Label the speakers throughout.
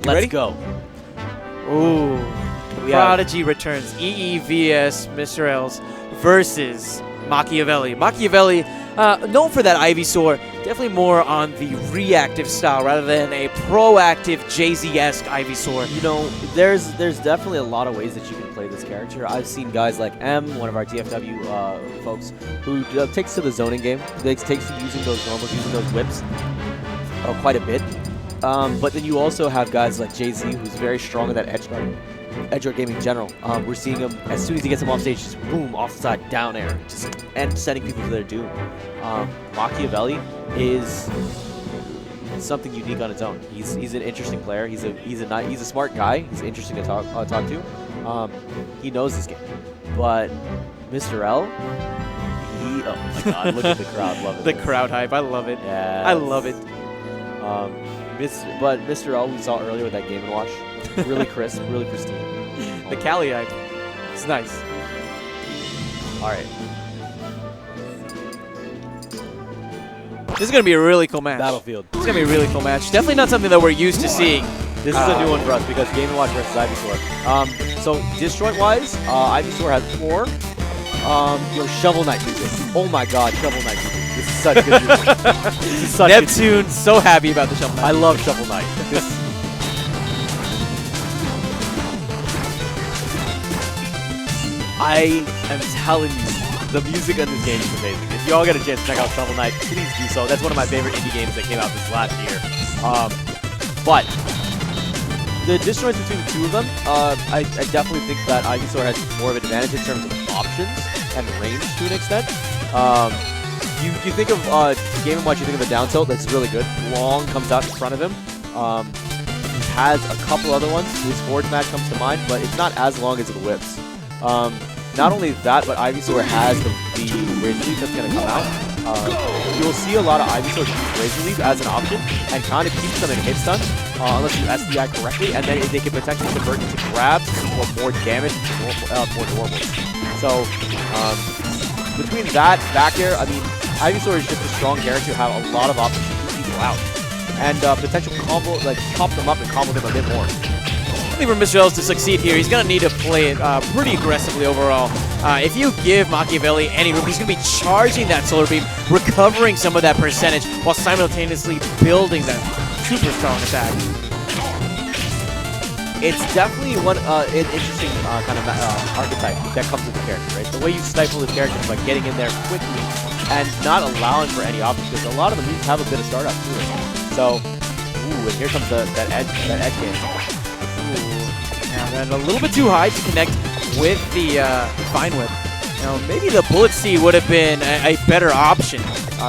Speaker 1: Let's go.
Speaker 2: Ooh. Prodigy returns. EEVS MrLz versus Machiavelli. Machiavelli, known for that Ivysaur, definitely more on the reactive style rather than a proactive Jay-Z-esque Ivysaur.
Speaker 1: You know, there's definitely a lot of ways that you can play this character. I've seen guys like M, one of our DFW folks, who takes to the zoning game. Takes to using those normals, using those whips quite a bit. But then you also have guys like Jay-Z, who's very strong in that edge guard game in general. We're seeing him, as soon as he gets him off stage, just boom, off the side, down air, and sending people to their doom. Machiavelli is something unique on its own. He's an interesting player. He's a smart guy. He's interesting to talk to. He knows this game. But MrLz, oh my god, look at the crowd, love it.
Speaker 2: The crowd hype, I love it.
Speaker 1: Yeah,
Speaker 2: I love it.
Speaker 1: But MrLz, we saw earlier with that Game & Watch, really crisp, really pristine.
Speaker 2: The Cali hype, it's nice.
Speaker 1: All right.
Speaker 2: This is going to be a really cool match.
Speaker 1: Battlefield.
Speaker 2: It's going to be a really cool match. Definitely not something that we're used to seeing.
Speaker 1: This is a new one for us because Game & Watch versus Ivysaur. So disjoint-wise, Ivysaur has 4. Shovel Knight music. Oh my god, Shovel Knight music. This is such good music. This is such
Speaker 2: Neptune, so happy about the Shovel Knight.
Speaker 1: I love Shovel Knight. I am telling you, the music in this game is amazing. If y'all get a chance to check out Shovel Knight, please do so. That's one of my favorite indie games that came out this last year. But the disjoints between the two of them, I definitely think that Ivysaur has more of an advantage in terms of options and range to an extent. You think of Game & Watch, you think of a down tilt that's really good. Long comes out in front of him. He has a couple other ones. His forward smash comes to mind, but it's not as long as the whips. Not only that, but Ivysaur has the Razor Leaf that's going to come out. You'll see a lot of Ivysaur use Razor Leaf as an option and kind of keeps them in hit stun unless you SDI correctly, and then they can potentially convert into grabs or more damage more normals. So between that, back air, I mean, Ivysaur is just a strong character who have a lot of options to keep people out and potential combo, like pop them up and combo them a bit more.
Speaker 2: I think for MrLz to succeed here, he's going to need to play it pretty aggressively overall. If you give Machiavelli any room, he's going to be charging that Solar Beam, recovering some of that percentage, while simultaneously building that super strong attack.
Speaker 1: It's definitely one an interesting kind of archetype that comes with the character, right? The way you stifle the character is by getting in there quickly and not allowing for any options, because a lot of them have a bit of startup to it. So, ooh, and here comes that edge game.
Speaker 2: And a little bit too high to connect with the Vine Whip. Now, maybe the Bullet Seed would have been a better option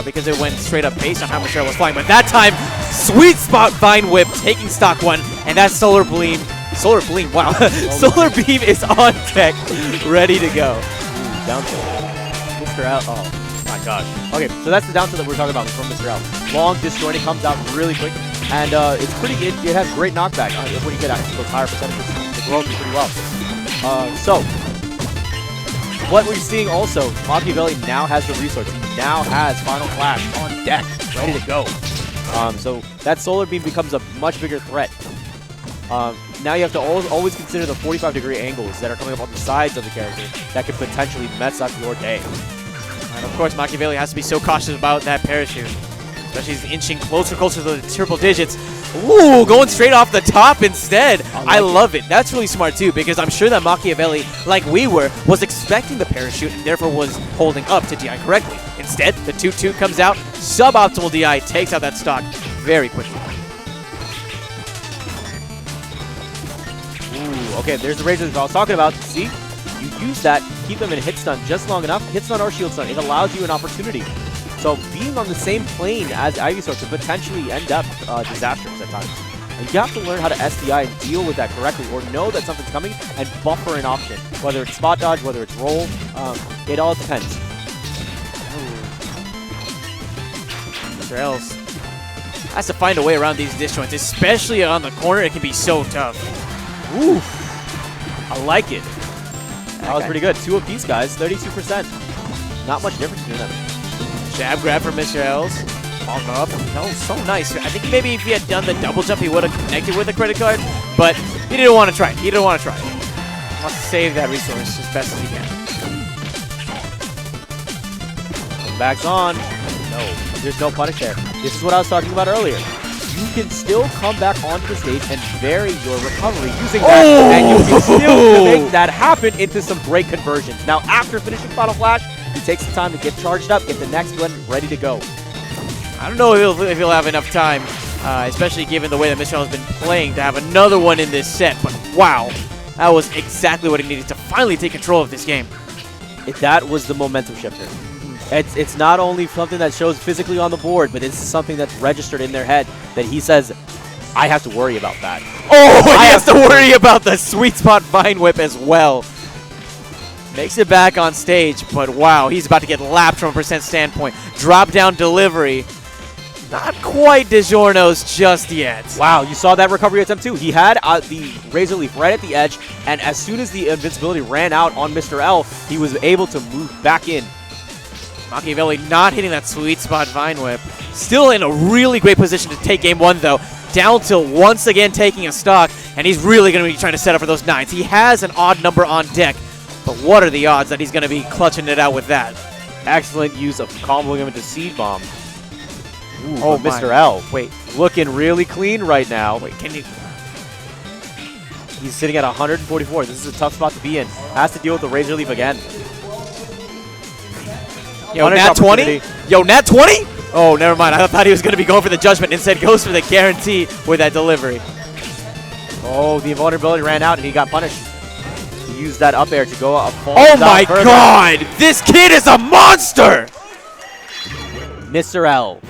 Speaker 2: because it went straight up based on how MrLz was flying. But that time, sweet spot Vine Whip taking stock 1, and that Solar Beam, wow. Solar Beam is on deck, ready to go.
Speaker 1: Ooh, down tilt. MrLz, oh my gosh. Okay, so that's the down tilt that we're talking about from MrLz. Long disjointing, comes out really quick, and it's pretty. It has great knockback when you get those higher percentages. It rolls pretty well. So what we're seeing also, Machiavelli now has the resource. He now has Final Clash on deck, ready to go. So that Solar Beam becomes a much bigger threat. Now you have to always consider the 45-degree angles that are coming up on the sides of the character that could potentially mess up your day.
Speaker 2: And of course, Machiavelli has to be so cautious about that parachute. Especially as he's inching closer to the triple digits. Ooh, going straight off the top instead. I love it. That's really smart too, because I'm sure that Machiavelli, like we were, was expecting the parachute and therefore was holding up to DI correctly. Instead, the 2-2 comes out, suboptimal DI, takes out that stock very quickly.
Speaker 1: Ooh, okay, there's the Razor that I was talking about. See? You use that, keep them in hit stun just long enough, hit stun or shield stun. It allows you an opportunity. So being on the same plane as Ivysaur could potentially end up disastrous at times. And you have to learn how to SDI and deal with that correctly, or know that something's coming and buffer an option. Whether it's spot dodge, whether it's roll, it all depends.
Speaker 2: MrLz has to find a way around these disjoints, especially on the corner. It can be so tough.
Speaker 1: Ooh, I like it. That was pretty good. 2 apiece, guys. 32%. Not much difference between them.
Speaker 2: Jab grab for MrLz. Long up. No, so nice. I think maybe if he had done the double jump, he would have connected with the credit card, but he didn't want to try it. He didn't want to try it. Wants to save that resource as best as he can.
Speaker 1: Backs on. No, there's no punish there. This is what I was talking about earlier. You can still come back onto the stage and vary your recovery using that, and you can still make that happen into some great conversions. Now, after finishing Final Flash, he takes some time to get charged up, get the next one ready to go.
Speaker 2: I don't know if he'll have enough time, especially given the way that MrLz has been playing, to have another one in this set, but wow, that was exactly what he needed to finally take control of this game.
Speaker 1: That was the momentum shifter. It's not only something that shows physically on the board, but it's something that's registered in their head that he says, I have to worry about that.
Speaker 2: Oh, he has to worry about the sweet spot Vine Whip as well. Makes it back on stage, but wow, he's about to get lapped from a percent standpoint. Drop down delivery. Not quite DiGiorno's just yet.
Speaker 1: Wow, you saw that recovery attempt too. He had the Razor Leaf right at the edge, and as soon as the invincibility ran out on MrLz, he was able to move back in.
Speaker 2: Machiavelli not hitting that sweet spot Vine Whip. Still in a really great position to take game one, though. Down till once again taking a stock, and he's really going to be trying to set up for those 9s. He has an odd number on deck, but what are the odds that he's going to be clutching it out with that?
Speaker 1: Excellent use of comboing him into Seed Bomb. Ooh,
Speaker 2: oh,
Speaker 1: MrLz.
Speaker 2: Wait.
Speaker 1: Looking really clean right now.
Speaker 2: Wait, can you...
Speaker 1: He's sitting at 144. This is a tough spot to be in. Has to deal with the Razor Leaf again.
Speaker 2: Yo, nat 20? Yo, nat 20? Oh, never mind. I thought he was going to be going for the judgment. Instead, goes for the guarantee with that delivery.
Speaker 1: Oh, the invulnerability ran out and he got punished. He used that up air to go up.
Speaker 2: Oh my god! This kid is a monster!
Speaker 1: MrLz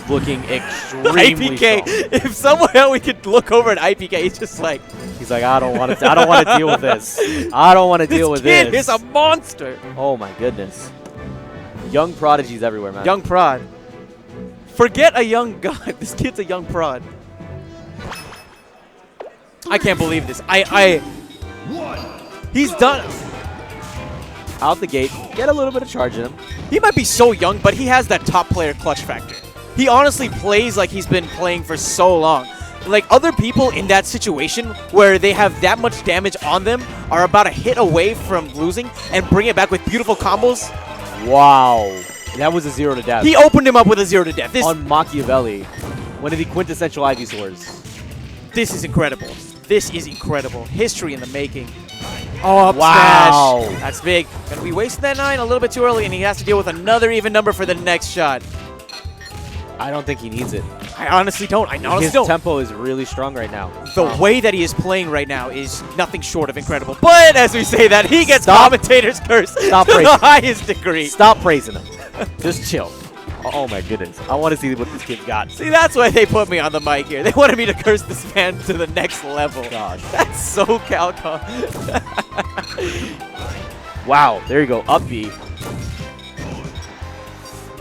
Speaker 1: looking extremely
Speaker 2: IPK.
Speaker 1: strong.
Speaker 2: If somehow we could look over at IPK, he's just like,
Speaker 1: he's like, I don't want to deal with this. I don't want to deal with this.
Speaker 2: This kid is a monster.
Speaker 1: Oh my goodness. Young prodigies everywhere, man.
Speaker 2: Young prod. Forget a young god. This kid's a young prod. I can't believe this. He's done.
Speaker 1: Out the gate. Get a little bit of charge in him.
Speaker 2: He might be so young, but he has that top player clutch factor. He honestly plays like he's been playing for so long. Like, other people in that situation where they have that much damage on them are about a hit away from losing and bring it back with beautiful combos.
Speaker 1: Wow. That was a 0 to death.
Speaker 2: He opened him up with a 0 to death. This
Speaker 1: on Machiavelli. One of the quintessential Ivysaurs.
Speaker 2: This is incredible. This is incredible. History in the making. Oh, up
Speaker 1: wow.
Speaker 2: smash. That's big. Gonna be wasting that 9 a little bit too early, and he has to deal with another even number for the next shot.
Speaker 1: I don't think he needs it.
Speaker 2: I honestly don't.
Speaker 1: His tempo is really strong right now.
Speaker 2: The way that he is playing right now is nothing short of incredible. But as we say that, he gets commentator's curse to the highest degree.
Speaker 1: Stop praising him. Just chill. Oh my goodness. I want to see what this kid's got.
Speaker 2: See, that's why they put me on the mic here. They wanted me to curse this man to the next level.
Speaker 1: Gosh.
Speaker 2: That's so Calcom.
Speaker 1: Wow. There you go. Up B.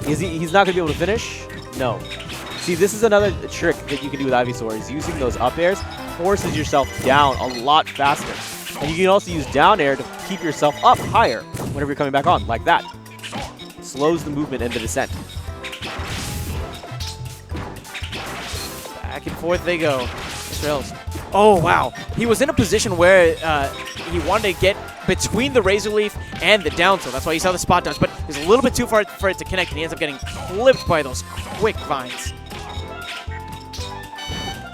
Speaker 1: He's not going to be able to finish? No. See, this is another trick that you can do with Ivysaur, is using those up airs forces yourself down a lot faster. And you can also use down air to keep yourself up higher whenever you're coming back on, like that. Slows the movement and the descent.
Speaker 2: Back and forth they go. MrLz. Oh, wow. He was in a position where he wanted to get between the Razor Leaf and the down tilt. That's why you saw the spot dodge, but it was a little bit too far for it to connect, and he ends up getting clipped by those quick vines.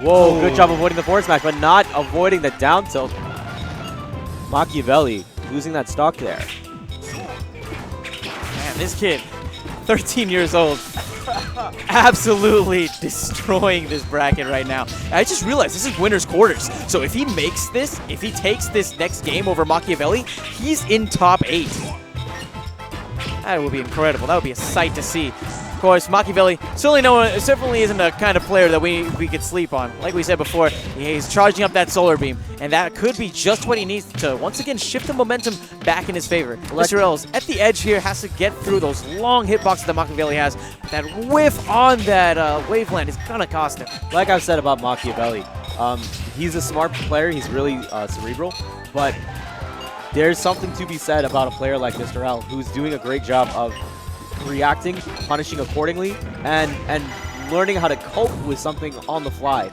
Speaker 1: Whoa, good job avoiding the forward smash, but not avoiding the down tilt. Machiavelli losing that stock there.
Speaker 2: Man, this kid, 13 years old, absolutely destroying this bracket right now. I just realized this is winner's quarters. So if he makes this, if he takes this next game over Machiavelli, he's in top 8. That would be incredible. That would be a sight to see. Of course, Machiavelli certainly isn't the kind of player that we could sleep on. Like we said before, he's charging up that solar beam, and that could be just what he needs to once again shift the momentum back in his favor. MrLz at the edge here has to get through those long hitboxes that Machiavelli has. That whiff on that waveland is gonna cost him.
Speaker 1: Like I've said about Machiavelli, he's a smart player. He's really cerebral, but there's something to be said about a player like MrLz who's doing a great job of reacting, punishing accordingly, and learning how to cope with something on the fly.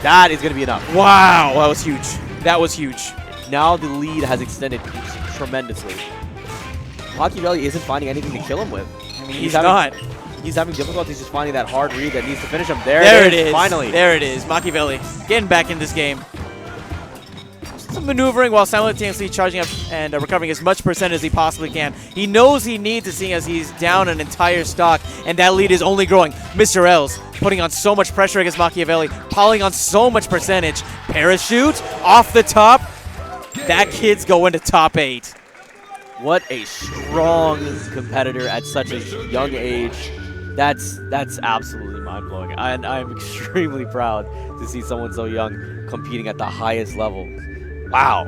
Speaker 1: That is going to be enough.
Speaker 2: Wow, that was huge. That was huge.
Speaker 1: Now the lead has extended tremendously. Machiavelli isn't finding anything to kill him with.
Speaker 2: I mean, he's not.
Speaker 1: He's having difficulties just finding that hard read that needs to finish him. There it is. Finally.
Speaker 2: There it is. Machiavelli getting back in this game. Some maneuvering while simultaneously charging up and recovering as much percent as he possibly can. He knows he needs to, seeing as he's down an entire stock, and that lead is only growing. MrLz putting on so much pressure against Machiavelli, piling on so much percentage. Parachute off the top. That kid's going to top 8.
Speaker 1: What a strong competitor at such a young age. That's absolutely mind-blowing. And I'm extremely proud to see someone so young competing at the highest level. Wow.